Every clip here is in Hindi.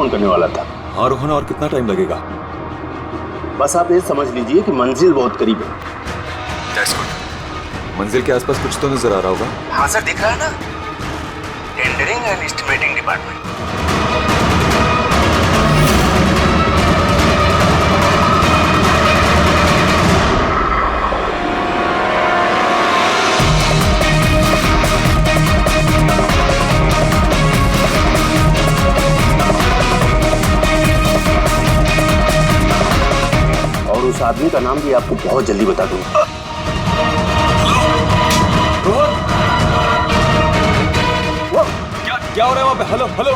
फोन करने वाला था। हाँ रोहन, और कितना टाइम लगेगा? बस आप ये समझ लीजिए कि मंजिल बहुत करीब है। That's good. मंजिल के आसपास कुछ तो नजर आ रहा होगा। हाँ सर, दिख रहा है ना, टेंडरिंग एंड एस्टिमेटिंग डिपार्टमेंट। और उस आदमी का नाम भी आपको बहुत जल्दी बता दूंगा। रोहन, क्या हो रहा है वहां पे? Hello hello.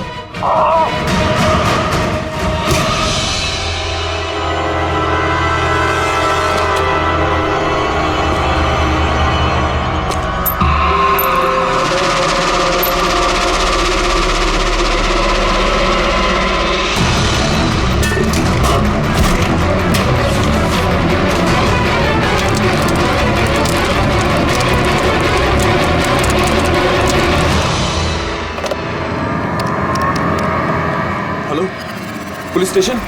Hello, police station.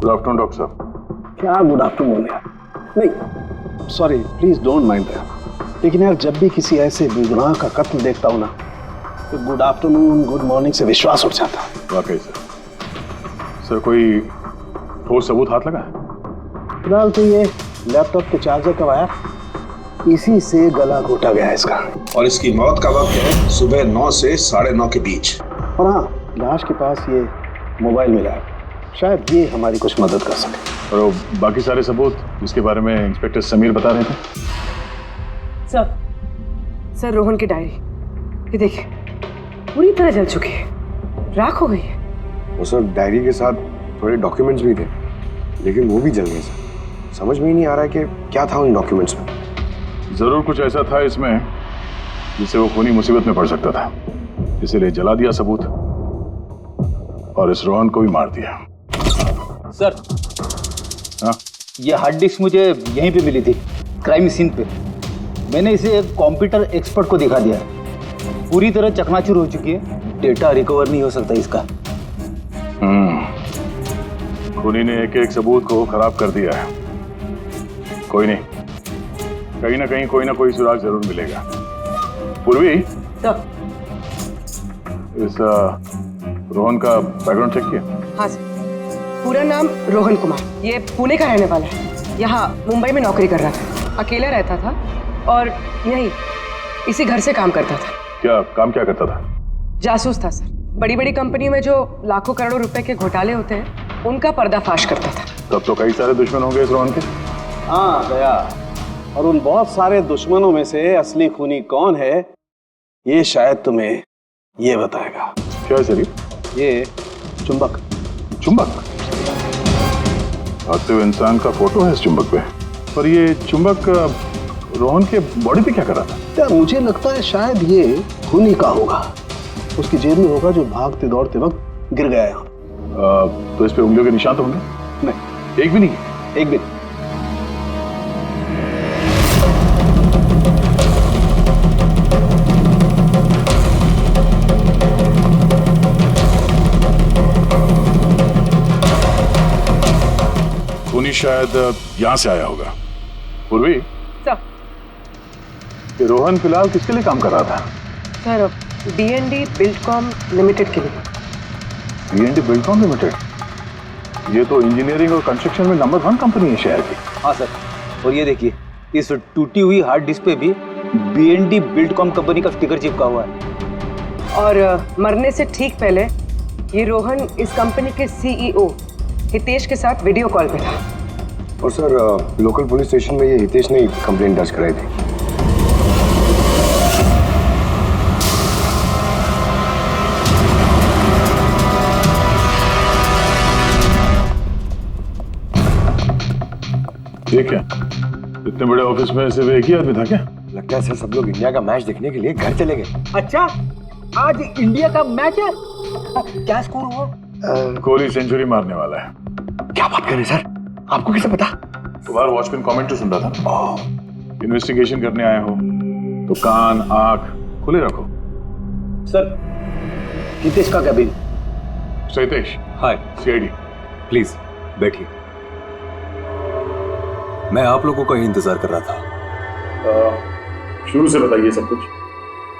Good afternoon doctor साहब। क्या गुड आफ्टरनून यार? नहीं sorry, please don't mind that. लेकिन यार जब भी किसी ऐसे बेगुनाह का कत्ल देखता हूँ ना, तो गुड आफ्टरनून गुड मॉर्निंग से विश्वास उठ जाता है। वाकई सर कोई ठोस सबूत हाथ लगा? फिलहाल तो ये लैपटॉप के चार्जर का वायर, इसी से गला घोटा गया है इसका। और इसकी मौत का वक्त है सुबह 9 से 9:30 के बीच। और हाँ, लाश के पास ये मोबाइल मिला है, शायद ये हमारी कुछ मदद कर सके। और बाकी सारे सबूत जिसके बारे में इंस्पेक्टर समीर बता रहे थे? सर रोहन की डायरी, ये देखिए पूरी तरह जल चुकी है, राख हो गई है। वो सर डायरी के साथ थोड़े डॉक्यूमेंट्स भी थे, लेकिन वो भी जल गए सर। समझ में ही नहीं आ रहा है कि क्या था उन डॉक्यूमेंट्स में। जरूर कुछ ऐसा था इसमें जिससे वो खूनी मुसीबत में पड़ सकता था, इसीलिए जला दिया सबूत और इस रोहन को भी मार दिया। सर हाँ? ये हार्ड डिस्क मुझे यहीं पे मिली थी, क्राइम सीन पे। मैंने इसे एक कंप्यूटर एक्सपर्ट को दिखा दिया, पूरी तरह चकनाचूर हो चुकी है, डेटा रिकवर नहीं हो सकता इसका। खूनी ने एक एक सबूत को खराब कर दिया है। कोई नहीं, कहीं ना कहीं कोई ना कोई सुराग जरूर मिलेगा। पूर्वी, इस रोहन का बैकग्राउंड चेक किया? हाँ सर, पूरा नाम रोहन कुमार, ये पुणे का रहने वाला है, यहाँ मुंबई में नौकरी कर रहा था, अकेला रहता था और यही इसी घर से काम करता था। क्या काम क्या करता था? जासूस था सर, बड़ी बड़ी कंपनियों में जो लाखों करोड़ों रुपए के घोटाले होते हैं उनका पर्दाफाश करता था। तब तो कई सारे दुश्मन होंगे इस रोहन के। हाँ दया, और उन बहुत सारे दुश्मनों में से असली खूनी कौन है ये शायद तुम्हें ये बताएगा। क्या सर? ये चुंबक। चुंबक? भागते हुए इंसान का फोटो है इस चुंबक पे, पर ये चुंबक रोहन के बॉडी पे क्या कर रहा था? यार मुझे लगता है शायद ये खूनी का होगा, उसकी जेब में होगा जो भागते दौड़ते वक्त गिर गया यहाँ। तो इस पे उंगलियों के निशान तो होंगे? नहीं, एक भी नहीं? एक भी। खूनी शायद यहाँ से आया होगा। पूर्वी, सर, ये रोहन फिलहाल किसके लिए काम कर रहा था? सर D&D बिल्डकॉम लिमिटेड के लिए। D&D Buildcom limited? ये तो इंजीनियरिंग और कंस्ट्रक्शन में नंबर 1 कंपनी है शहर की। हाँ सर, और ये देखिए, इस टूटी हुई हार्ड डिस्क पे भी BND बिल्डकॉम कंपनी का स्टिकर चिपका हुआ है। और मरने से ठीक पहले ये रोहन इस कंपनी के CEO हितेश के साथ वीडियो कॉल पे था। और सर लोकल पुलिस स्टेशन में ये हितेश ने कंप्लेंट दर्ज कराई थी। ये क्या, इतने बड़े ऑफिस में सिर्फ एक ही आदमी था क्या? लगता है सर सब लोग इंडिया का मैच देखने के लिए घर चले गए। अच्छा, आज इंडिया का मैच है। क्या स्कोर हुआ? कोहली सेंचुरी मारने वाला है। क्या बात कर रहे हैं सर, आपको कैसे पता? बाहर वॉचमैन कमेंट्री सुन रहा था। इन्वेस्टिगेशन करने आए हो तो कान आंख खुले रखो। सर, हितेश का कैबिन। सहितेश, हाय, CID। प्लीज बैठिए। मैं आप लोगों का ही इंतजार कर रहा था। शुरू से बताइए सब कुछ।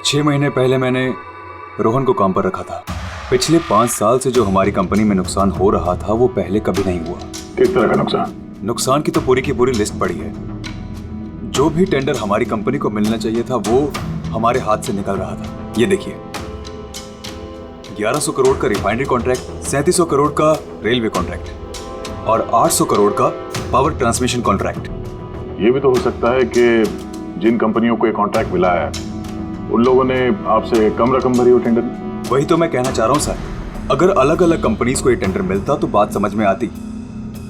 6 महीने पहले मैंने रोहन को काम पर रखा था। पिछले 5 साल से जो हमारी कंपनी में नुकसान हो रहा था वो पहले कभी नहीं हुआ। किस तरह का नुकसान? नुकसान की तो पूरी की पूरी लिस्ट पड़ी है। जो भी टेंडर हमारी कंपनी को मिलना चाहिए था वो हमारे हाथ से निकल रहा था। ये देखिए, 1100 करोड़ का रिफाइनरी कॉन्ट्रैक्ट, 3700 करोड़ का रेलवे कॉन्ट्रैक्ट और 800 करोड़ का पावर ट्रांसमिशन कॉन्ट्रैक्ट। ये भी तो हो सकता है कि जिन कंपनियों को ये कॉन्ट्रैक्ट मिला है उन लोगों ने आपसे कम रकम भरी हो टेंडर में। वही तो मैं कहना चाह रहा हूँ सर। अगर अलग अलग कंपनीज को ये टेंडर मिलता तो बात समझ में आती,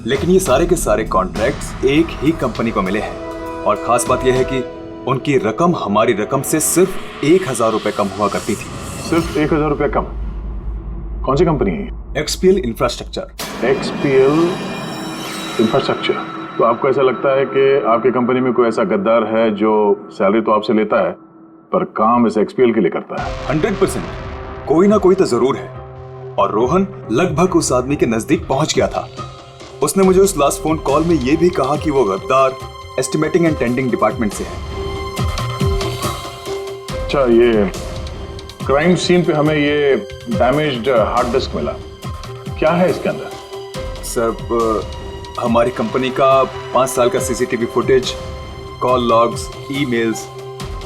लेकिन ये सारे के सारे कॉन्ट्रैक्ट्स एक ही कंपनी को मिले हैं। और खास बात यह है कि उनकी रकम हमारी रकम से सिर्फ 1000 रुपए कम हुआ करती थी। सिर्फ 1000 रुपया कम? कौन सी कंपनी है? XPL infrastructure. XPL infrastructure. तो आपको ऐसा लगता है कि आपकी कंपनी में कोई ऐसा गद्दार है जो सैलरी तो आपसे लेता है पर काम इस XPL के लिए करता है? 100% कोई ना कोई तो जरूर है। और रोहन लगभग उस आदमी के नजदीक पहुंच गया था। उसने मुझे उस लास्ट फोन कॉल में यह भी कहा कि वो गद्दार एस्टिमेटिंग एंड टेंडिंग डिपार्टमेंट से है। अच्छा, ये क्राइम सीन पे हमें ये डैमेज्ड हार्ड डिस्क मिला, क्या है इसके अंदर? सर, हमारी कंपनी का 5 साल का CCTV footage, call logs, emails,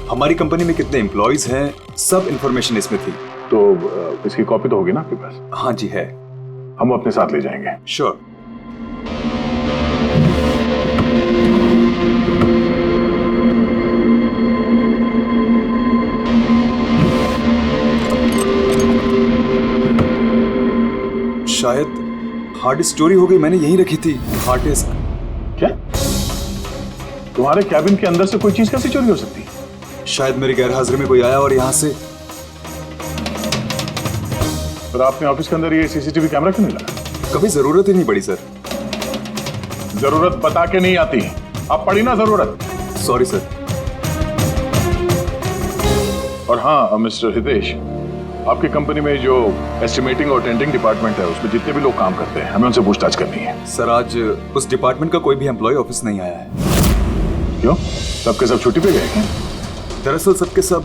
हमारी कंपनी में कितने एम्प्लॉइज हैं, सब इंफॉर्मेशन इसमें थी। तो इसकी कॉपी तो होगी ना आपके पास? हाँ जी है। हम अपने साथ ले जाएंगे। श्योर। शायद हार्ड डिस्क चोरी हो गई, मैंने यहीं रखी थी हार्ड डिस्क। क्या? तुम्हारे कैबिन के अंदर से कोई चीज कैसे चोरी हो सकती है? शायद मेरी गैरहाजिरी में कोई आया और यहाँ से। पर आपने ऑफिस के अंदर ये CCTV कैमरा क्यों नहीं लगा? कभी जरूरत ही नहीं पड़ी सर। जरूरत बता के नहीं आती, अब पड़ी ना जरूरत। Sorry sir. और हाँ मिस्टर हितेश, आपकी कंपनी में जो एस्टिमेटिंग और टेंडिंग डिपार्टमेंट है उसमें जितने भी लोग काम करते हैं हमें उनसे पूछताछ करनी है। सर, आज उस डिपार्टमेंट का कोई भी एम्प्लॉय ऑफिस नहीं आया है। क्यों? सबके सब छुट्टी पे गए हैं? दरअसल सबके सब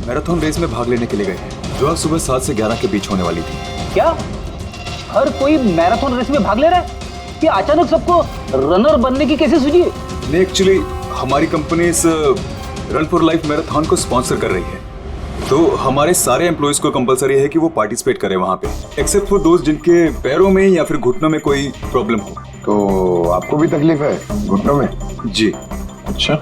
मैराथन रेस में भाग लेने के लिए गए हैं जो आज सुबह 7 से 11 के बीच होने वाली थी। क्या हर कोई मैराथन रेस में भाग ले रहा है? कि अचानक सबको रनर बनने की कैसे सूझी? नहीं, एक्चुअली हमारी कंपनी इस रन फॉर लाइफ मैराथन को स्पॉन्सर कर रही है, तो हमारे सारे एम्प्लॉइज को कंपलसरी है कि वो पार्टिसिपेट करें वहाँ पे, एक्सेप्ट फॉर दोस्त जिनके पैरों में या फिर घुटनों में कोई प्रॉब्लम हो। तो आपको भी तकलीफ है घुटनों में? जी। अच्छा,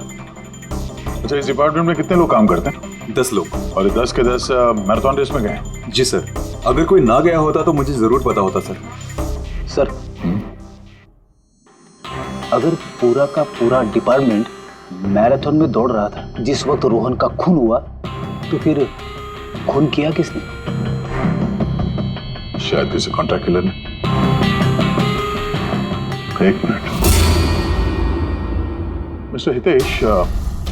इस डिपार्टमेंट में कितने लोग काम करते हैं? 10 लोग। और 10 के 10 मैराथन रेस में गए? जी सर। अगर कोई ना गया होता तो मुझे जरूर पता होता सर। सर, अगर पूरा का पूरा डिपार्टमेंट मैराथन में दौड़ रहा था जिस वक्त रोहन का खून हुआ, तो फिर खून किया किसने? शायद किसी कॉन्ट्रैक्ट किलर ने। एक मिनट मिस्टर हितेश,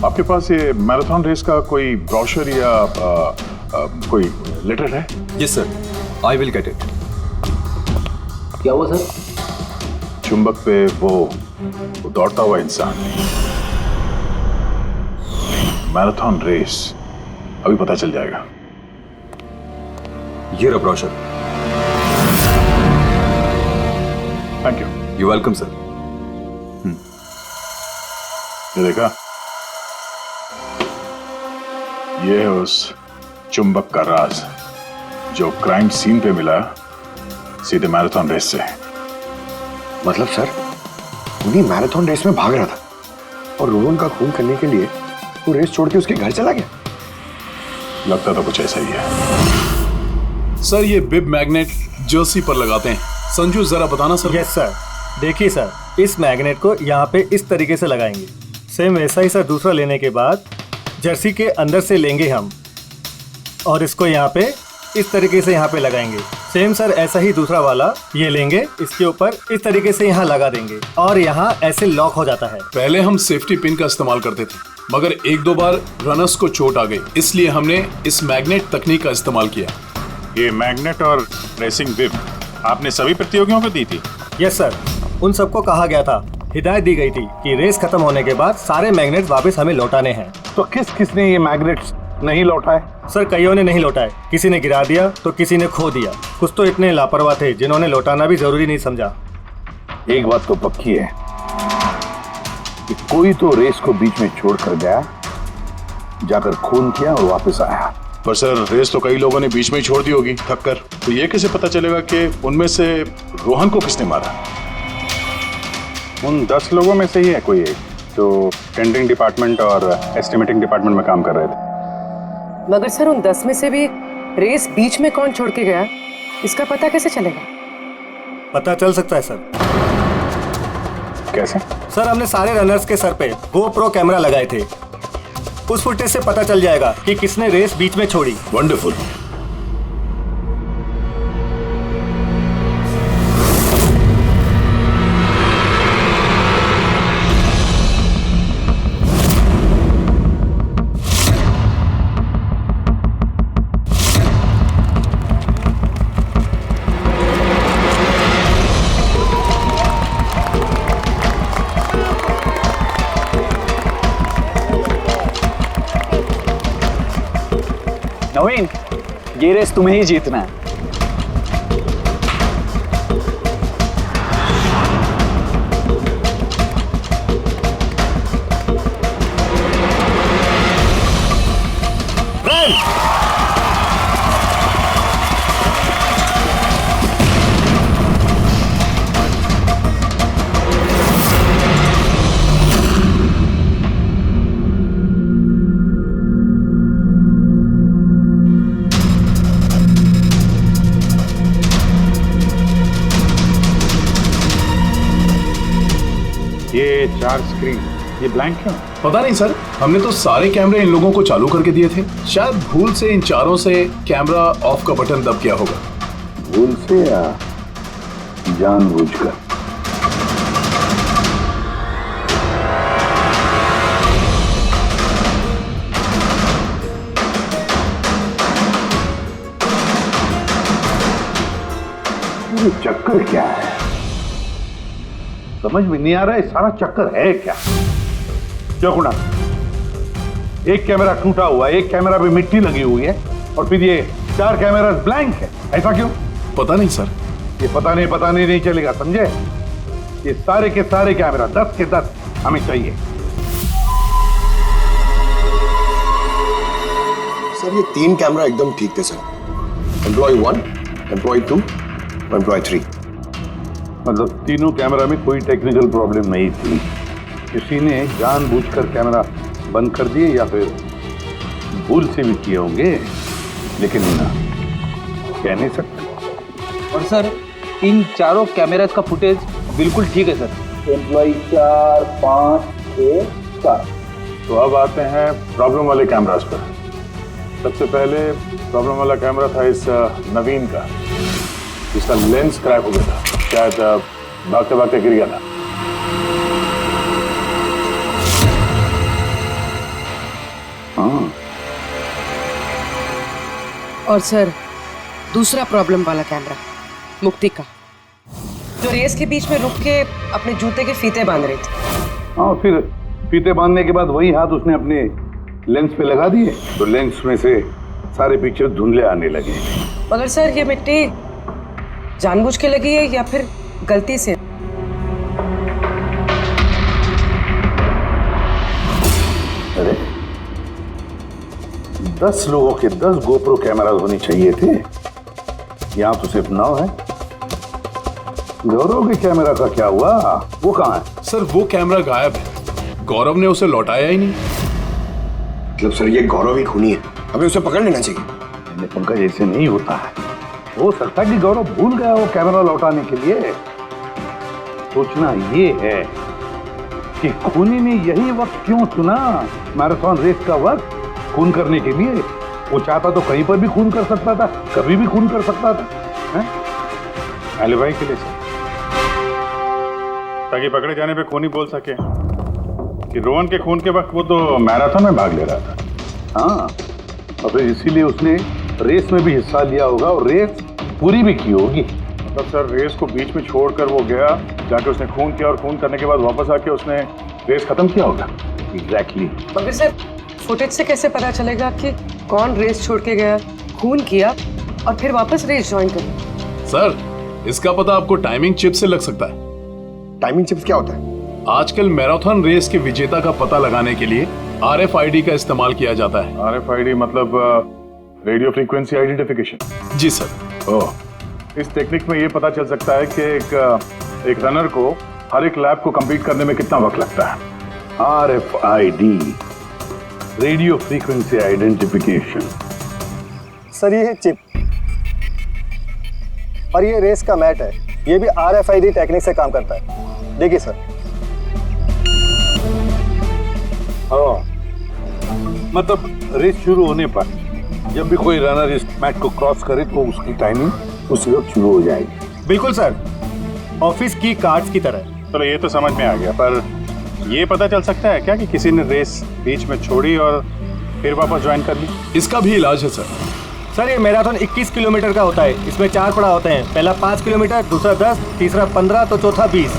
आपके पास ये मैराथन रेस का कोई ब्रोशर या कोई लेटर है? Yes sir, I will get it. क्या हुआ सर? चुंबक पे वो दौड़ता हुआ इंसान, मैराथन रेस, अभी पता चल जाएगा। ये रहा brochure. Thank you. You welcome sir. ये देखा, ये है उस चुंबक का राज जो क्राइम सीन पे मिला सीधे मैराथन रेस से। मतलब सर, उन्हीं मैराथन रेस में भाग रहा था और रोहन का खून करने के लिए वो रेस छोड़ के उसके घर चला गया। लगता तो कुछ ऐसा ही है। सर ये बिब मैग्नेट जर्सी पर लगाते हैं। संजू जरा बताना सर। Yes sir. देखिए सर, इस मैग्नेट को यहाँ पे इस तरीके से लगाएंगे। सेम वैसा ही सर दूसरा लेने के बाद जर्सी के अंदर से लेंगे हम और इसको यहाँ पे इस तरीके से यहाँ पे लगाएंगे। सेम सर ऐसा ही दूसरा वाला ये लेंगे, इसके ऊपर इस तरीके से यहाँ लगा देंगे और यहाँ ऐसे लॉक हो जाता है। पहले हम सेफ्टी पिन का इस्तेमाल करते थे मगर एक दो बार रनर्स को चोट आ गई, इसलिए हमने इस मैग्नेट तकनीक का इस्तेमाल किया। ये मैग्नेट और रेसिंग बिब आपने सभी प्रतियोगियों को दी थी? यस सर, उन सबको कहा गया था, हिदायत दी गई थी कि रेस खत्म होने के बाद सारे मैग्नेट वापस हमें लौटाने हैं। तो किसने ये मैग्नेट्स नहीं लौटाए? सर कईयों ने नहीं लौटाए, किसी ने गिरा दिया तो किसी ने खो दिया। कुछ तो इतने लापरवाह थे जिन्होंने लौटाना भी जरूरी नहीं समझा। एक बात तो पक्की है कि कोई तो रेस को बीच में छोड़ कर गया, जाकर खून किया और वापस आया। पर सर रेस तो कई लोगों ने बीच में ही छोड़ दी होगी थक कर, तो ये कैसे पता चलेगा कि उनमें से रोहन को किसने मारा? उन 10 लोगों में से ही है कोई एक जो टेंडरिंग डिपार्टमेंट और एस्टिमेटिंग डिपार्टमेंट में काम कर रहे थे। मगर सर उन 10 में से भी रेस बीच में कौन छोड़ के गया, इसका पता कैसे चलेगा? पता चल सकता है सर। कैसे? सर हमने सारे रनर्स के सर पे GoPro कैमरा लगाए थे, उस फुटेज से पता चल जाएगा कि किसने रेस बीच में छोड़ी। वंडरफुल। नवीन, ये रेस तुम्हें ही जीतना है। ये 4 स्क्रीन, ये ब्लैंक क्यों? पता नहीं सर, हमने तो सारे कैमरे इन लोगों को चालू करके दिए थे। शायद भूल से इन चारों से कैमरा ऑफ का बटन दब गया होगा। भूल से या जानबूझकर? ये चक्कर क्या है? समझ में नहीं आ रहा है, सारा चक्कर है क्या? क्यों कुणाल? एक कैमरा टूटा हुआ है, एक कैमरा पे मिट्टी लगी हुई है और फिर ये 4 कैमरा ब्लैंक है, ऐसा क्यों? पता नहीं सर। ये पता नहीं चलेगा, समझे? ये सारे के सारे कैमरा 10 के 10 हमें चाहिए। सर ये 3 कैमरा एकदम ठीक थे सर। Employ 1, employ 2, employ 3। मतलब तीनों कैमरा में कोई टेक्निकल प्रॉब्लम नहीं थी, किसी ने जानबूझकर कैमरा बंद कर दिए या फिर भूल से भी किए होंगे, लेकिन ना कह नहीं सकते। और सर इन चारों कैमरास का फुटेज बिल्कुल ठीक है सर। एम्प्लॉय 4, 5, 6, 7। तो अब आते हैं प्रॉब्लम वाले कैमरास पर। सबसे पहले प्रॉब्लम वाला कैमरा था इस नवीन का, जिसका लेंस क्रैक हो गया था, शायद भागते भागते गिर गया था। हाँ। और सर दूसरा प्रॉब्लम वाला कैमरा मुक्ति का, जो रेस के बीच में रुक के अपने जूते के फीते बांध रही थी। हाँ, फिर फीते बांधने के बाद वही हाथ उसने अपने लेंस पे लगा दिए तो लेंस में से सारे पिक्चर धुंधले आने लगे। मगर सर ये मिट्टी जानबूझ के लगी है या फिर गलती से? 10 लोगों के 10 गोप्रो कैमरास होने चाहिए थे, यहाँ तो सिर्फ 9 है। गौरव के कैमरा का क्या हुआ? वो कहाँ है? सर वो कैमरा गायब है, गौरव ने उसे लौटाया ही नहीं। मतलब सर ये गौरव ही खूनी है, हमें उसे पकड़ लेना चाहिए। पंकज ऐसे नहीं होता है, हो सकता है कि गौरव भूल गया वो कैमरा लौटाने के लिए। सोचना ये है कि खूनी ने यही वक्त क्यों चुना, मैराथन रेस का वक्त, खून करने के लिए। वो चाहता तो कहीं पर भी खून कर सकता था, कभी भी खून कर सकता था। एलिबाई के लिए सर, ताकि पकड़े जाने पे खूनी बोल सके कि रोहन के खून के वक्त वो तो मैराथन में भाग ले रहा था। हाँ, और फिर इसीलिए उसने रेस में भी हिस्सा लिया होगा और रेस पूरी भी की होगी। मतलब सर रेस को बीच में छोड़कर वो गया, जाके उसने खून किया और खून करने के बाद वापस आके उसने रेस खत्म किया होगा। एग्जैक्टली। मगर सर फुटेज से कैसे पता चलेगा कि कौन रेस छोड़ के गया, खून किया और फिर वापस रेस ज्वाइन कर? सर इसका पता आपको टाइमिंग चिप से लग सकता है। टाइमिंग चिप्स क्या होता है? आजकल मैराथन रेस के विजेता का पता लगाने के लिए RFID का इस्तेमाल किया जाता है। RFID मतलब रेडियो फ्रीक्वेंसी आइडेंटिफिकेशन। जी सर। ओह, इस टेक्निक में ये पता चल सकता है कि एक रनर को हर एक लैप को कंप्लीट करने में कितना वक्त लगता है। RFID, radio frequency identification. Sir ये है चिप और ये रेस का मैट है, ये भी RFID टेक्निक से काम करता है। देखिए सर। मतलब रेस शुरू होने पर जब भी कोई रनर इस मैट को क्रॉस करे तो उसकी टाइमिंग उसी वक्त शुरू हो जाएगी। बिल्कुल सर, ऑफिस की कार्ड्स की तरह। चलो ये तो समझ में आ गया, पर ये पता चल सकता है क्या कि किसी ने रेस बीच में छोड़ी और फिर वापस ज्वाइन कर ली? इसका भी इलाज है सर। सर ये मैराथन 21 किलोमीटर का होता है, इसमें 4 पड़ाव होते हैं। पहला 5 किलोमीटर, दूसरा 10, तीसरा 15 तो चौथा 20।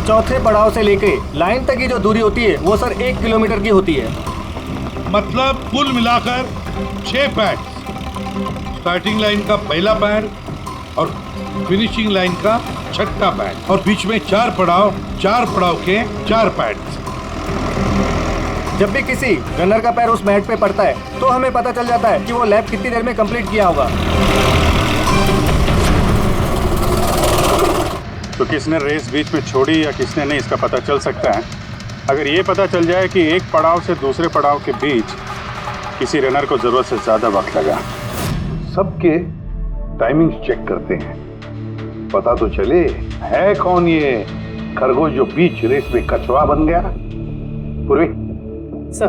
चौथे पड़ाव से लेके लाइन तक की जो दूरी होती है वो सर 1 किलोमीटर की होती है। मतलब कुल मिलाकर 6 पैड, स्टार्टिंग लाइन का पहला पैड और फिनिशिंग लाइन का छठा पैड, और बीच में 4 पड़ाव के 4 पैड। जब भी किसी रनर का पैर उस मैट पे पड़ता है तो हमें पता चल जाता है कि वो लैप कितनी देर में कंप्लीट किया होगा। तो किसने रेस बीच में छोड़ी या किसने नहीं, इसका पता चल सकता है अगर ये पता चल जाए कि एक पड़ाव से दूसरे पड़ाव के बीच किसी रनर को जरूरत से ज्यादा वक्त लगा। सबके टाइमिंग चेक करते हैं, पता तो चले है कौन ये खरगोश जो बीच रेस में कछुआ बन गया। पूर्वी सर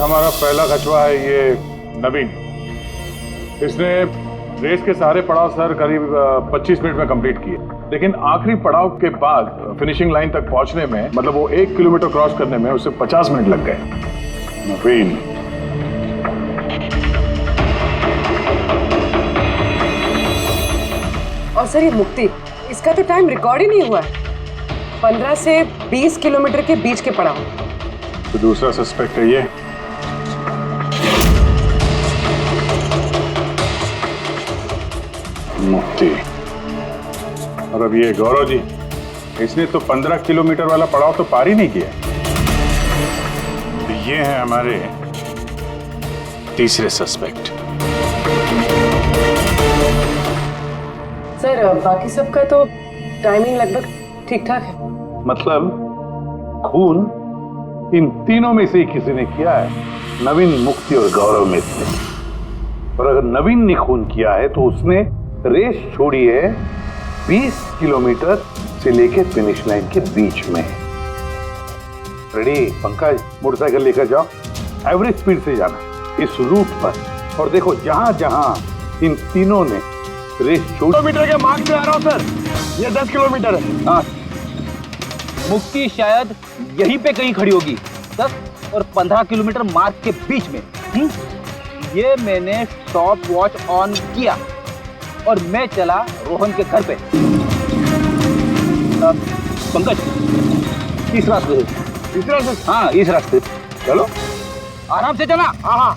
हमारा पहला कछुआ है ये नवीन। इसने रेस के सारे पड़ाव सर करीब 25 मिनट में कंप्लीट किए, लेकिन आखिरी पड़ाव के बाद फिनिशिंग लाइन तक पहुंचने में, मतलब वो 1 किलोमीटर क्रॉस करने में उसे 50 मिनट लग गए। नवीन और सर ये मुक्ति, इसका तो टाइम रिकॉर्ड ही नहीं हुआ है। 15 से 20 किलोमीटर के बीच के पड़ाव। तो दूसरा सस्पेक्ट है ये। मुक्ति। और अब ये गौरव जी, इसने तो 15 किलोमीटर वाला पड़ाव तो पार ही नहीं किया। तो ये हैं हमारे तीसरे सस्पेक्ट। सर बाकी सबका तो टाइमिंग लगभग ठीक ठाक है। मतलब खून इन तीनों में से किसी ने किया है, नवीन, मुक्ति और गौरव में से। और अगर नवीन ने खून किया है तो उसने रेस छोड़ी है 20 किलोमीटर से लेकर फिनिश लाइन के बीच में। रेडी पंकज, मोटरसाइकिल लेकर जाओ, एवरेज स्पीड से जाना इस रूट पर, और देखो जहां जहां इन तीनों ने रेस छोड़ी। किलोमीटर के मार्क पे आ रहा हूं सर, ये 10 किलोमीटर है। हाँ, मुक्ति शायद यहीं पे कहीं खड़ी होगी, 10 और 15 किलोमीटर मार्क के बीच में। ये मैंने स्टॉप वॉच ऑन किया और मैं चला रोहन के घर पे। पंकज, इस रास्ते से। हाँ, इस रास्ते। चलो आराम से चला। हाँ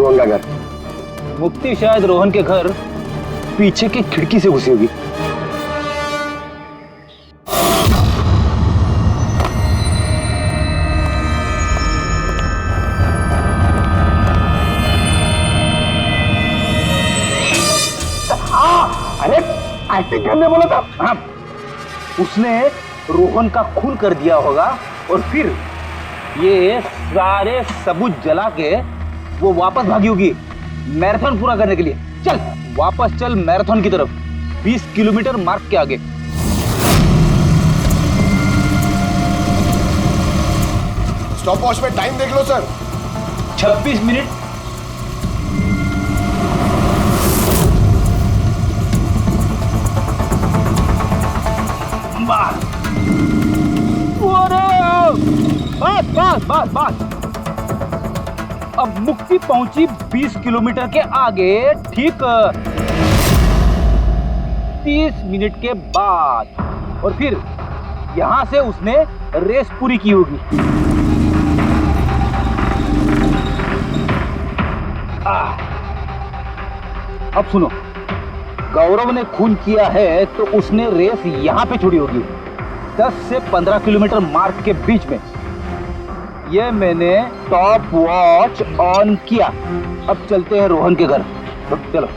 रोहन का घर? मुक्ति शायद रोहन के घर पीछे की खिड़की से घुसी होगी। अरे एक्टिंग करने बोला था। हाँ, उसने रोहन का खून कर दिया होगा और फिर ये सारे सबूत जला के वो वापस भागी होगी मैराथन पूरा करने के लिए। चल वापस चल मैराथन की तरफ, 20 किलोमीटर मार्ग के आगे। स्टॉप वॉच में टाइम देख लो सर। 26 मिनट। बस बस बस। अब मुक्ति पहुंची 20 किलोमीटर के आगे, ठीक 30 मिनट के बाद, और फिर यहां से उसने रेस पूरी की होगी। अब सुनो, गौरव ने खून किया है तो उसने रेस यहां पे छोड़ी होगी, 10 से 15 किलोमीटर मार्ग के बीच में। ये मैंने टॉप वॉच ऑन किया। अब चलते हैं रोहन के घर। चलो।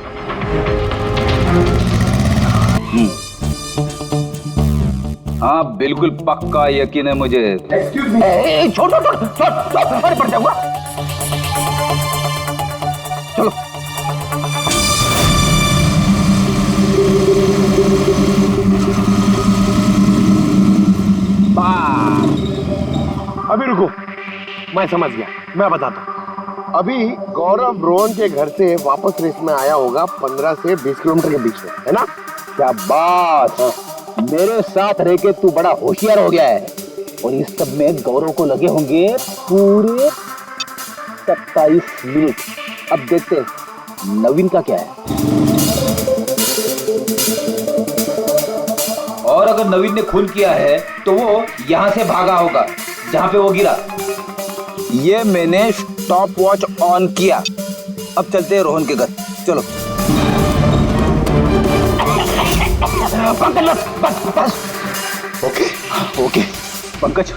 हाँ बिल्कुल पक्का यकीन है मुझे। छोड़ छोड़ छोड़ छोड़, अरे पड़ जाऊंगा। चलो। अभी रुको, मैं समझ गया, मैं बताता हूँ। अभी गौरव रोहन के घर से वापस रेस में आया होगा 15 से 20 किलोमीटर के बीच में, है ना? क्या बात है, मेरे साथ रह के तू बड़ा होशियार हो गया है। और इस सब में गौरव को लगे होंगे पूरे 27 मिनट। अब देखते हैं नवीन का क्या है। और अगर नवीन ने खून किया है तो वो यहाँ से भागा होगा जहाँ पे वो गिरा। ये मैंने स्टॉप वॉच ऑन किया। अब चलते हैं रोहन के घर। चलो। ओके ओके पंकज,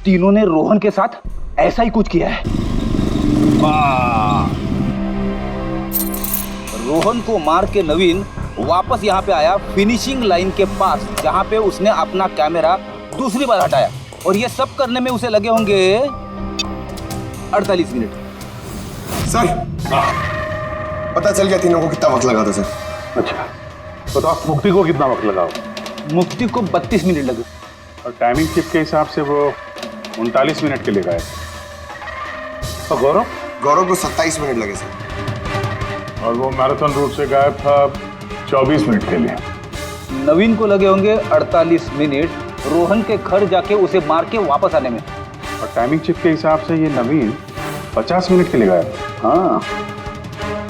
तीनों ने रोहन के साथ ऐसा ही कुछ किया है। रोहन को मार के नवीन वापस यहाँ पे आया फिनिशिंग लाइन के पास, जहाँ पे उसने अपना कैमरा दूसरी बार हटाया। और ये सब करने में उसे लगे होंगे 48 मिनट। सर पता चल गया तीनों को कितना वक्त लगा था सर? अच्छा, तो आप मुक्ति को कितना वक्त लगाओ? मुक्ति को 32 मिनट लगे। और टाइमिंग शिफ्ट के हिसाब से वो 39 मिनट के लिए गए। तो गौरव को 27 मिनट लगे सर। और वो मैराथन रूट से गायब था 24 मिनट के लिए। नवीन को लगे होंगे 48 मिनट रोहन के घर जाके उसे मार के वापस आने में। और टाइमिंग शिफ्ट के हिसाब से ये नवीन 50 मिनट के लिए गायब। हाँ,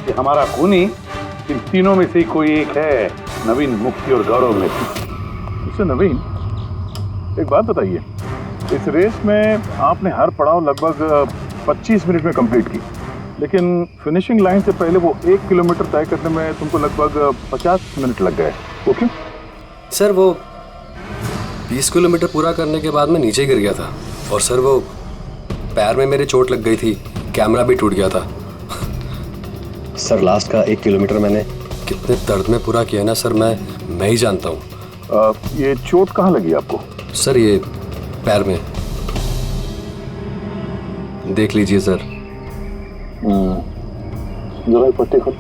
ये हमारा खूनी इन तीनों में से ही कोई एक है, नवीन, मुक्ति और गौरव में से। उससे नवीन, एक बात बताइए, इस रेस में आपने हर पड़ाव लगभग 25 मिनट में कंप्लीट की, लेकिन फिनिशिंग लाइन से पहले वो 1 किलोमीटर तय करने में तुमको लगभग 50 मिनट लग गए। वो क्यों? सर वो 20 किलोमीटर पूरा करने के बाद मैं नीचे गिर गया था, और सर वो पैर में मेरे चोट लग गई थी, कैमरा भी टूट गया था। सर लास्ट का 1 किलोमीटर मैंने कितने दर्द में पूरा किया ना सर, मैं ही जानता हूँ। ये चोट कहाँ लगी आपको? सर ये पैर में, देख लीजिए सर। जरा पट्टी खोल।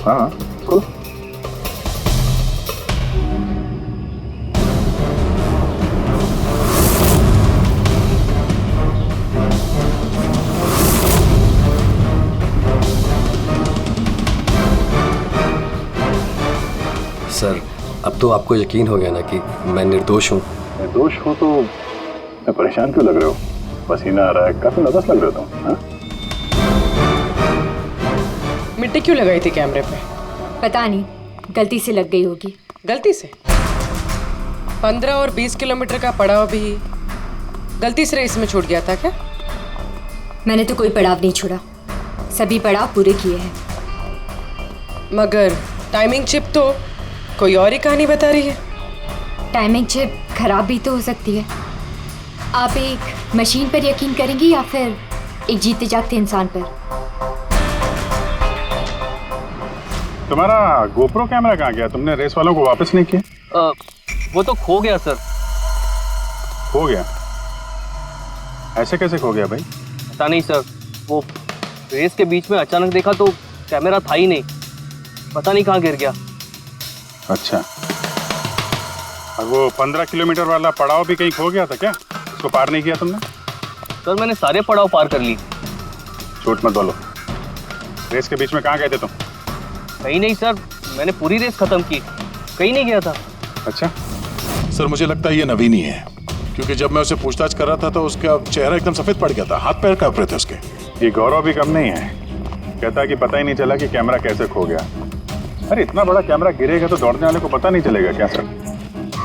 हाँ खोल। सर अब तो आपको यकीन हो गया ना कि मैं निर्दोष हूँ। निर्दोष हो तो मैं परेशान क्यों लग रहे हो? पसीना आ रहा है, काफी नर्वस लग रहे हो तुम। मिट्टी क्यों लगाई थी कैमरे पे? पता नहीं, गलती से लग गई होगी। गलती से? 15 और 20 किलोमीटर का पड़ाव भी गलती से रेस में छूट गया था क्या? मैंने तो कोई पड़ाव नहीं छोड़ा, सभी पड़ाव पूरे किए हैं। मगर टाइमिंग चिप तो कोई और ही कहानी बता रही है। टाइमिंग चिप खराब भी तो हो सकती है। आप एक मशीन पर यकीन करेंगी या फिर एक जीते जागते इंसान पर? तुम्हारा गोप्रो कैमरा कहाँ गया? तुमने रेस वालों को वापस नहीं किया? वो तो खो गया सर। खो गया? ऐसे कैसे खो गया भाई? पता नहीं सर, वो रेस के बीच में अचानक देखा तो कैमरा था ही नहीं, पता नहीं कहाँ गिर गया। अच्छा, और वो 15 किलोमीटर वाला पड़ाव भी कहीं खो गया था क्या? उसको पार नहीं किया तुमने? सर मैंने सारे पड़ाव पार कर ली। झूठ मत बोलो, रेस के बीच में कहाँ गए थे तुम? कहीं नहीं सर, मैंने पूरी रेस खत्म की, कहीं नहीं गया था। अच्छा सर, मुझे लगता है ये नवीन ही है, क्योंकि जब मैं उसे पूछताछ कर रहा था तो उसका चेहरा एकदम सफेद पड़ गया था, हाथ पैर कांप रहे थे उसके। ये गौरव भी कम नहीं है, कहता है कि पता ही नहीं चला कि कैमरा कैसे खो गया। अरे इतना बड़ा कैमरा गिरेगा तो दौड़ने वाले को पता नहीं चलेगा क्या सर?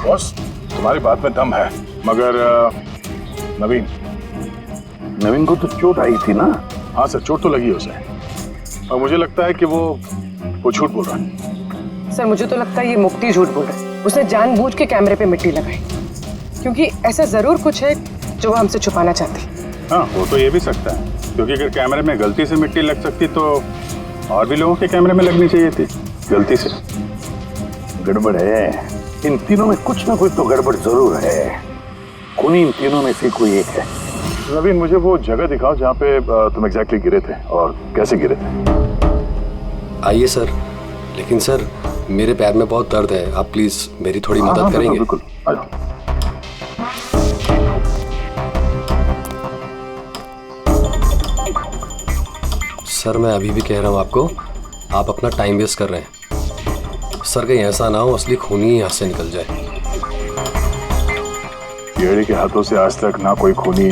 बॉस, तुम्हारी बात में दम है, मगर नवीन को तो चोट आई थी ना? हाँ सर, चोट तो लगी उसे, और मुझे लगता है कि वो झूठ बोल रहा है। सर मुझे तो लगता है ये मुक्ति झूठ बोल रहा है। उसने जानबूझ के कैमरे पे मिट्टी लगाई, क्योंकि ऐसा जरूर कुछ है जो वो हमसे छुपाना चाहती है। हाँ, हो तो ये भी सकता है, क्योंकि अगर कैमरे में गलती से मिट्टी लग सकती तो और भी लोगों के कैमरे में लगनी चाहिए थी गलती से। गड़बड़ है, इन तीनों में कुछ ना कुछ तो गड़बड़ जरूर है। खूनी इन तीनों में से कोई एक है। नवीन, मुझे वो जगह दिखाओ जहाँ पे तुम एग्जैक्टली गिरे थे और कैसे गिरे थे। आइए सर, लेकिन सर मेरे पैर में बहुत दर्द है, आप प्लीज मेरी थोड़ी मदद करेंगे? बिल्कुल, आ जाओ। सर मैं अभी भी कह रहा हूँ आपको, आप अपना टाइम वेस्ट कर रहे हैं। सर कहीं ऐसा ना हो असली खूनी ही यहाँ से निकल जाए। येड़ी के हाथों से आज तक ना कोई खूनी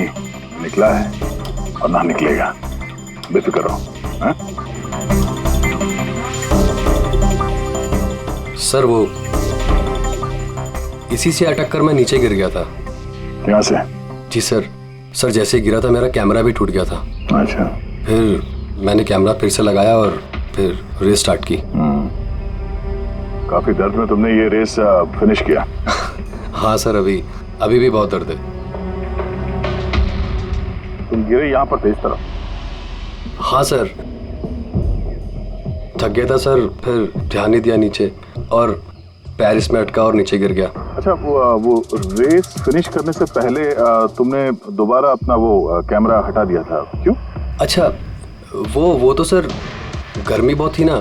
निकला है और ना निकलेगा, बेफिक्र रहो। सर वो इसी से अटक कर मैं नीचे गिर गया था। यहाँ से? जी सर जैसे गिरा था मेरा कैमरा भी टूट गया था। अच्छा। फिर मैंने कैमरा फिर से लगाया और फिर रेस स्टार्ट की। काफी दर्द में तुमने ये रेस फिनिश किया? हाँ सर, अभी भी बहुत दर्द है। तुम गिरे यहाँ पर तेज तरफ? हाँ सर, थक गया था सर, फिर ध्यान नहीं दिया नीचे और पैर इसमें अटका और नीचे गिर गया। अच्छा, वो रेस फिनिश करने से पहले तुमने दोबारा अपना वो कैमरा हटा दिया था, क्यों? अच्छा, वो तो सर गर्मी बहुत थी ना,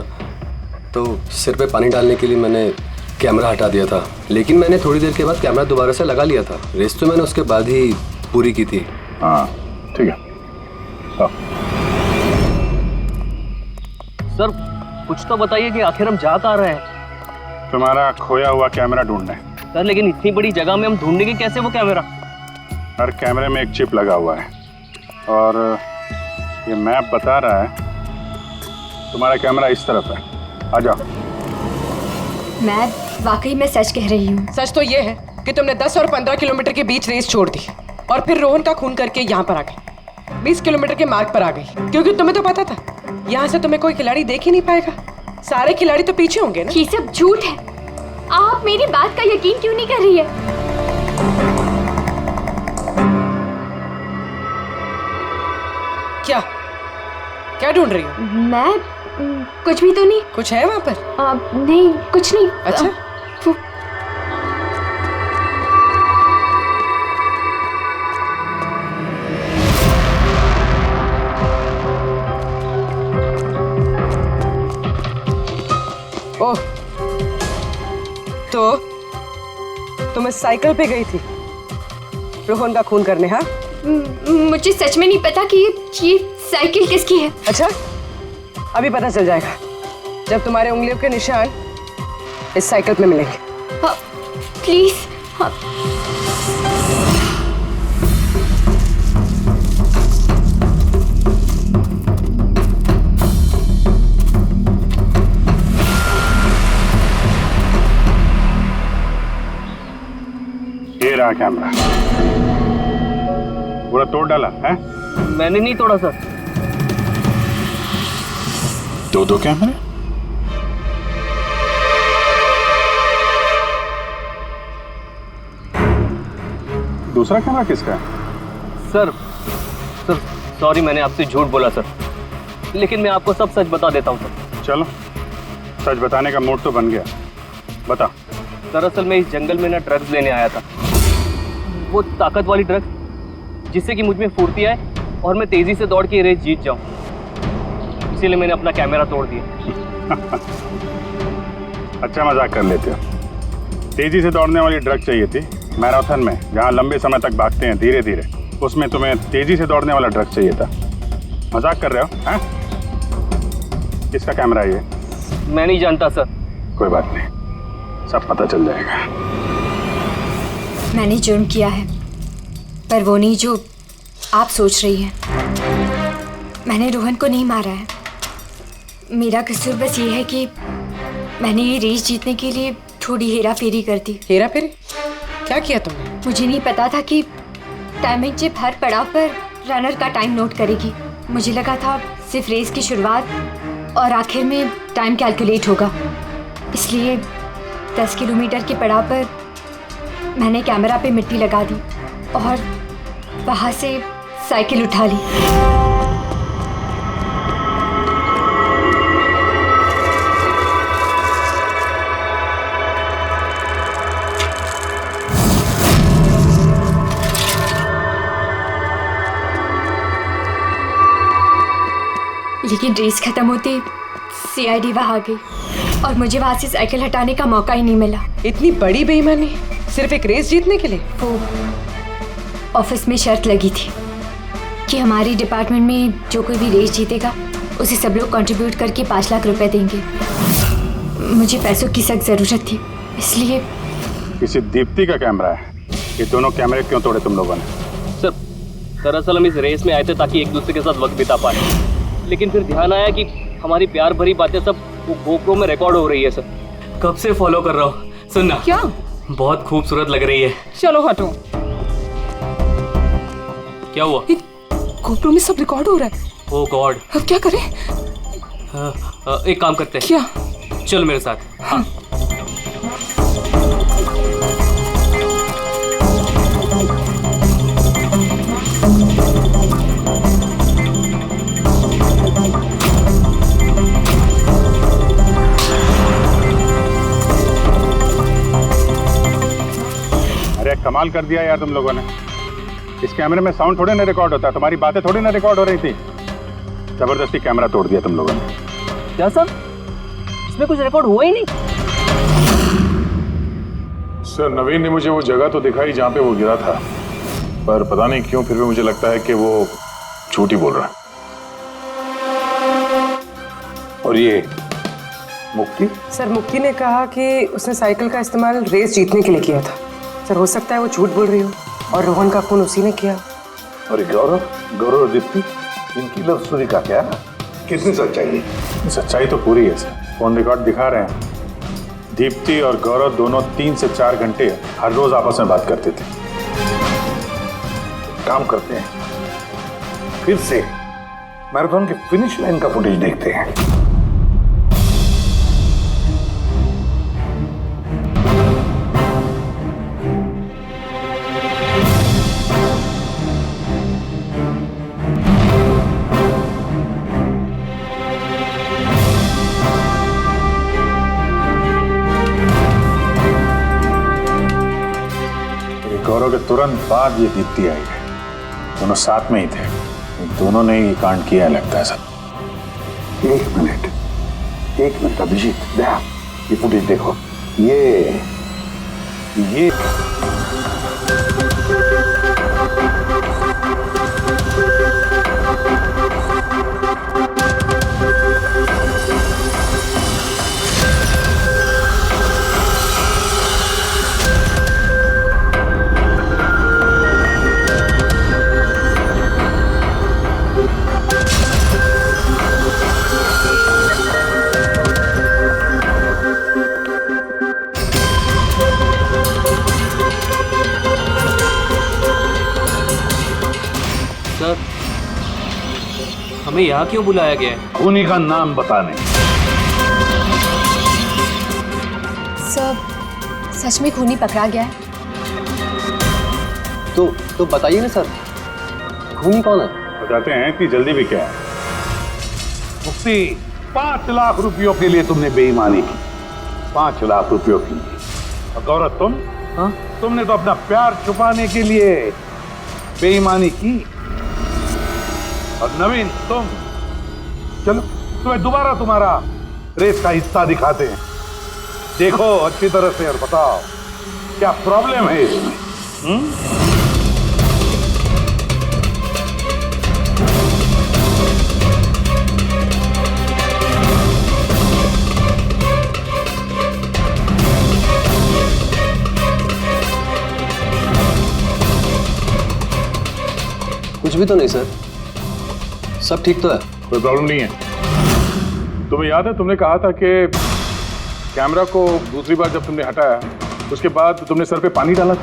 तो सिर पे पानी डालने के लिए मैंने कैमरा हटा दिया था, लेकिन मैंने थोड़ी देर के बाद कैमरा दोबारा से लगा लिया था। रेस तो मैंने उसके बाद ही पूरी की थी। हाँ ठीक है। सर कुछ तो बताइए कि आखिर हम जा कहाँ रहे हैं? तुम्हारा खोया हुआ कैमरा ढूंढने। सर लेकिन इतनी बड़ी जगह में हम ढूंढेंगे कैसे वो कैमरा? हर कैमरे में एक चिप लगा हुआ है और ये मैप बता रहा है तुम्हारा कैमरा इस तरफ है। आ जाओ। मैं वाकई में सच कह रही हूँ। सच तो ये है कि तुमने 10 और 15 किलोमीटर के बीच रेस छोड़ दी और फिर रोहन का खून करके यहाँ पर आ गई, 20 किलोमीटर के मार्ग पर आ गई, क्योंकि तुम्हें तो पता था यहाँ से तुम्हें कोई खिलाड़ी देख ही नहीं पाएगा। सारे खिलाड़ी तो पीछे होंगे ना। ये सब झूठ है। आप मेरी बात का यकीन क्यों नहीं कर रही है? क्या ढूंढ रही हो? मैं कुछ भी तो नहीं। कुछ है वहाँ पर? नहीं, कुछ नहीं। अच्छा। ओह, तो तुम इस साइकिल पे गई थी रोहन का खून करने? हाँ, मुझे सच में नहीं पता कि ये साइकिल किसकी है। अच्छा, अभी पता चल जाएगा जब तुम्हारे उंगलियों के निशान इस साइकिल पे मिलेंगे। प्लीज। ये रहा कैमरा। पूरा तोड़ डाला है? मैंने नहीं तोड़ा सर। दो कैमरे? दूसरा कैमरा किसका है? सर सॉरी, मैंने आपसे झूठ बोला सर, लेकिन मैं आपको सब सच बता देता हूँ सर। चलो, सच बताने का मूड तो बन गया, बता। दरअसल मैं इस जंगल में ना ड्रग्स लेने आया था, वो ताकत वाली ड्रग्स जिससे कि मुझ में फुर्ती आए और मैं तेजी से दौड़ के ये रेस जीत जाऊं। इसीलिए मैंने अपना कैमरा तोड़ दिया। अच्छा मजाक कर लेते हो। तेजी से दौड़ने वाली ड्रग चाहिए थी मैराथन में, जहाँ लंबे समय तक भागते हैं धीरे धीरे, उसमें तुम्हें तेजी से दौड़ने वाला ड्रग चाहिए था। मजाक कर रहे हो? हैं? किसका कैमरा है ये? मैं नहीं जानता सर। कोई बात नहीं, सब पता चल जाएगा। मैंने जुर्म किया है, पर वो नहीं जो आप सोच रही हैं। मैंने रोहन को नहीं मारा है। मेरा कसूर बस ये है कि मैंने ये रेस जीतने के लिए थोड़ी हेरा फेरी कर दी। हेरा फेरी? क्या किया तुमने? मुझे नहीं पता था कि टाइमिंग चिप हर पड़ाव पर रनर का टाइम नोट करेगी। मुझे लगा था सिर्फ रेस की शुरुआत और आखिर में टाइम कैलकुलेट होगा। इसलिए 10 किलोमीटर के पड़ाव पर मैंने कैमरा पे मिट्टी लगा दी और वहाँ से साइकिल उठा ली। लेकिन रेस खत्म होते सीआईडी वहाँ आ गई और मुझे वहाँ से साइकिल हटाने का मौका ही नहीं मिला। इतनी बड़ी बेईमानी सिर्फ एक रेस जीतने के लिए? वो ऑफिस में शर्त लगी थी कि हमारे डिपार्टमेंट में जो कोई भी रेस जीतेगा उसे सब लोग कंट्रीब्यूट करके 5 लाख रुपए देंगे। मुझे पैसों की सख्त ज़रूरत थी, इसलिए। किसी दीप्ति का कैमरा है? ये दोनों कैमरे क्यों तोड़े तुम लोगों ने? सर दरअसल हम इस रेस में आए थे ताकि एक दूसरे के साथ वक्त बिता पाए, लेकिन फिर ध्यान आया कि हमारी प्यार भरी बातें सब वो गोप्रो में रिकॉर्ड हो रही है सर। कब से फॉलो कर रहा हूँ, सुनना। क्या? बहुत खूबसूरत लग रही है। चलो हटो। क्या हुआ? गोप्रो में सब रिकॉर्ड हो रहा है। ओह गॉड, अब क्या करें? एक काम करते हैं। क्या? चल मेरे साथ। हाँ। अरे कमाल कर दिया यार तुम लोगों ने। इस कैमरे में साउंड थोड़ी ना रिकॉर्ड होता, तुम्हारी बातें थोड़ी ना रिकॉर्ड हो रही थी। जबरदस्ती कैमरा तोड़ दिया तुम लोगों ने। क्या सर? इसमें कुछ रिकॉर्ड हुआ ही नहीं। सर नवीन ने मुझे वो जगह तो दिखाई जहां पे वो गिरा था, पर पता नहीं क्यों फिर भी मुझे लगता है कि वो झूठ ही बोल रहा है। और ये मुक्ति? सर मुक्ति ने कहा कि उसने साइकिल का इस्तेमाल रेस जीतने के लिए किया था। सर हो सकता है वो झूठ बोल रही हो और रोहन का खून उसी ने किया। और गौरव और दीप्ति, इनकी लव स्टोरी का क्या? कितनी सच्चाई है? सच्चाई तो पूरी है सर, फोन रिकॉर्ड दिखा रहे हैं। दीप्ति और गौरव दोनों 3 से 4 घंटे हर रोज आपस में बात करते थे। काम करते हैं, फिर से मैराथन के फिनिश लाइन का फुटेज देखते हैं। गौरव के तुरंत बाद ये दीप्ति आई है। दोनों साथ में ही थे, दोनों ने ही कांड किया लगता है सब। एक मिनट अभिजीत, ये फुटेज देखो। ये सर, हमें यहाँ क्यों बुलाया गया है? खूनी का नाम बताने। सर, सच में खूनी पकड़ा गया है? तो बताइए ना सर, खूनी कौन है? बताते हैं कि जल्दी भी क्या है। मुफ्ती, 5 लाख रुपयों के लिए तुमने बेईमानी की, 5 लाख रुपयों की। और गौरव तुम? हाँ? तुमने तो अपना प्यार छुपाने के लिए बेईमानी की। और नवीन तुम, चलो तुम्हें दोबारा तुम्हारा रेस का हिस्सा दिखाते हैं। देखो अच्छी तरह से और बताओ क्या प्रॉब्लम है इसमें। कुछ भी तो नहीं सर, सब ठीक तो है। कोई प्रॉब्लम नहीं है। तुम्हें याद है तुमने कहा था कि कैमरा को दूसरी बार जब तुमने हटाया उसके बाद तुमने सर पे पानी डाला था?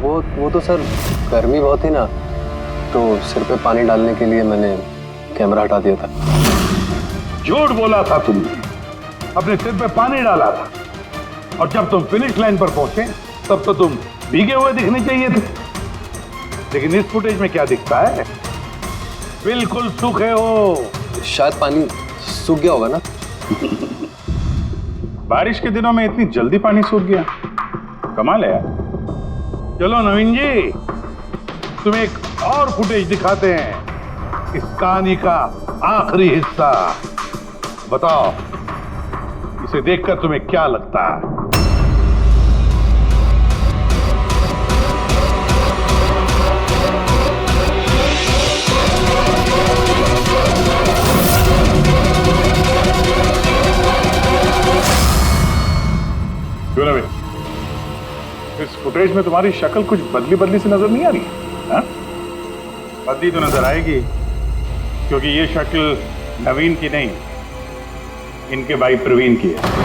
वो तो सर गर्मी बहुत थी ना, तो सिर पे पानी डालने के लिए मैंने कैमरा हटा दिया था। झूठ बोला था तुमने, अपने सिर पे पानी डाला था। और जब तुम फिनिश लाइन पर पहुंचे तब तो तुम भीगे हुए दिखने चाहिए थे। लेकिन इस फुटेज में क्या दिखता है? बिल्कुल सूखे हो। शायद पानी सूख गया होगा ना। बारिश के दिनों में इतनी जल्दी पानी सूख गया, कमाल है यार। चलो नवीन जी, तुम्हें एक और फुटेज दिखाते हैं, इस कहानी का आखिरी हिस्सा। बताओ इसे देखकर तुम्हें क्या लगता है? क्यों नवीन, इस फुटेज में तुम्हारी शक्ल कुछ बदली बदली सी नजर नहीं आ रही है? बदली तो नजर आएगी, क्योंकि ये शक्ल नवीन की नहीं, इनके भाई प्रवीण की है।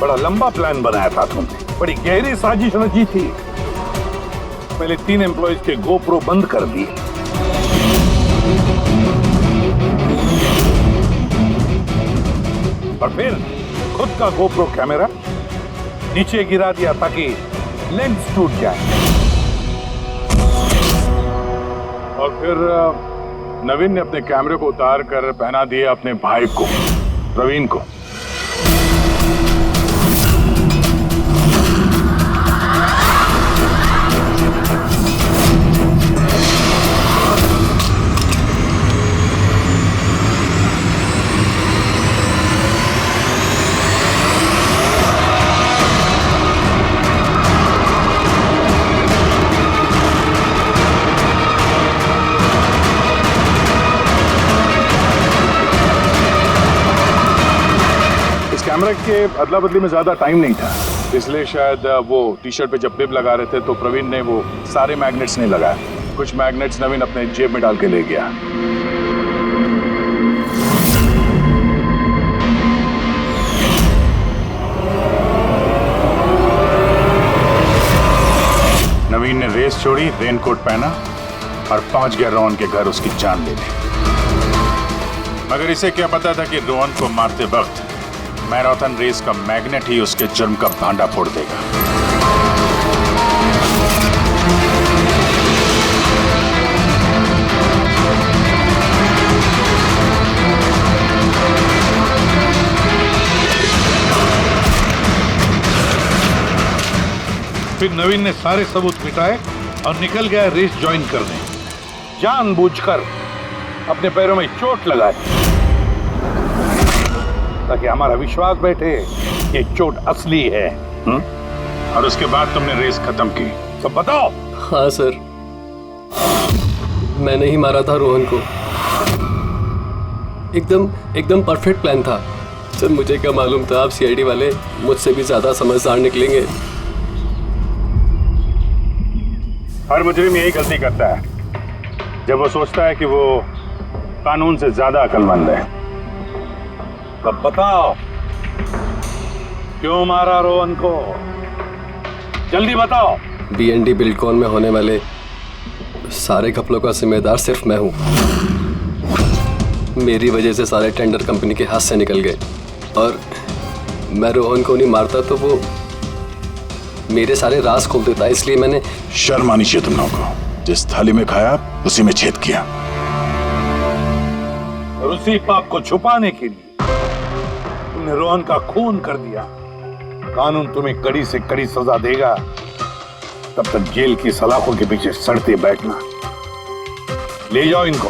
बड़ा लंबा प्लान बनाया था तुमने, बड़ी गहरी साजिश रची थी। पहले 3 एम्प्लॉइज के गोप्रो बंद कर दिए, और फिर खुद का गोप्रो कैमरा नीचे गिरा दिया ताकि लेंस टूट जाए। और फिर नवीन ने अपने कैमरे को उतार कर पहना दिया अपने भाई को, प्रवीण को। कैमरा के अदला बदली में ज्यादा टाइम नहीं था, इसलिए शायद वो टी शर्ट पे जब बिब लगा रहे थे तो प्रवीण ने वो सारे मैग्नेट्स नहीं लगाए। कुछ मैग्नेट्स नवीन अपने जेब में डाल के ले गया। नवीन ने रेस छोड़ी, रेनकोट पहना और पहुंच गया रोहन के घर उसकी जान लेने। मगर इसे क्या पता था कि रोहन को मारते वक्त मैराथन रेस का मैग्नेट ही उसके जुर्म का भांडा फोड़ देगा। फिर नवीन ने सारे सबूत मिटाए और निकल गया रेस ज्वाइन करने, जानबूझकर अपने पैरों में चोट लगाई ताकि हमारा विश्वास बैठे कि चोट असली है। और उसके बाद तुमने रेस खत्म की, तो बताओ। हाँ सर, मैंने ही मारा था रोहन को। एकदम परफेक्ट प्लान था। सर मुझे क्या मालूम था आप सीआईडी वाले मुझसे भी ज्यादा समझदार निकलेंगे। हर मुजरिम यही गलती करता है जब वो सोचता है कि वो कानून से ज्यादा अक्लमंद है। तब बताओ क्यों मारा रोहन को, जल्दी बताओ। BND बिल्डकॉन में होने वाले सारे घपलों का जिम्मेदार सिर्फ मैं हूं। मेरी वजह से सारे टेंडर कंपनी के हाथ से निकल गए और मैं रोहन को नहीं मारता तो वो मेरे सारे राज खोल देता, इसलिए मैंने। शर्म आनी चाहिए तुम लोगों को। जिस थाली में खाया उसी में छेद किया। और उसी पाप को छुपाने के लिए तुमने रोहन का खून कर दिया। कानून तुम्हें कड़ी से कड़ी सजा देगा, तब तक जेल की सलाखों के पीछे सड़ते बैठना। ले जाओ इनको।